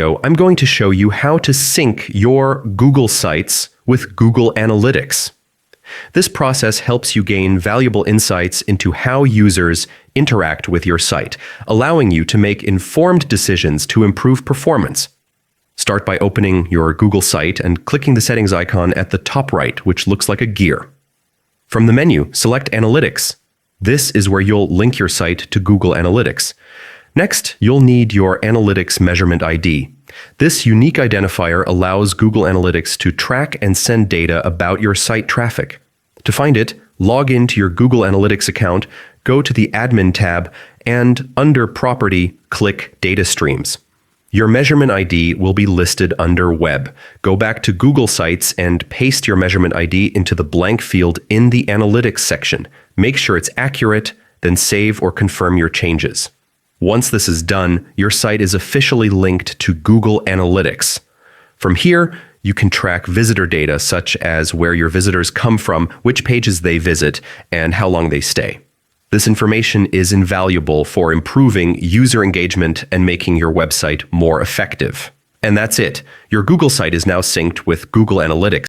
I'm going to show you how to sync your Google Sites with Google Analytics. This process helps you gain valuable insights into how users interact with your site, allowing you to make informed decisions to improve performance. Start by opening your Google site and clicking the settings icon at the top right, which looks like a gear. From the menu, select Analytics. This is where you'll link your site to Google Analytics. Next, you'll need your Analytics Measurement ID. This unique identifier allows Google Analytics to track and send data about your site traffic. To find it, log into your Google Analytics account, go to the Admin tab, and under Property, click Data Streams. Your measurement ID will be listed under Web. Go back to Google Sites and paste your measurement ID into the blank field in the Analytics section. Make sure it's accurate, then save or confirm your changes. Once this is done, your site is officially linked to Google Analytics. From here, you can track visitor data such as where your visitors come from, which pages they visit, and how long they stay. This information is invaluable for improving user engagement and making your website more effective. And that's it. Your Google site is now synced with Google Analytics.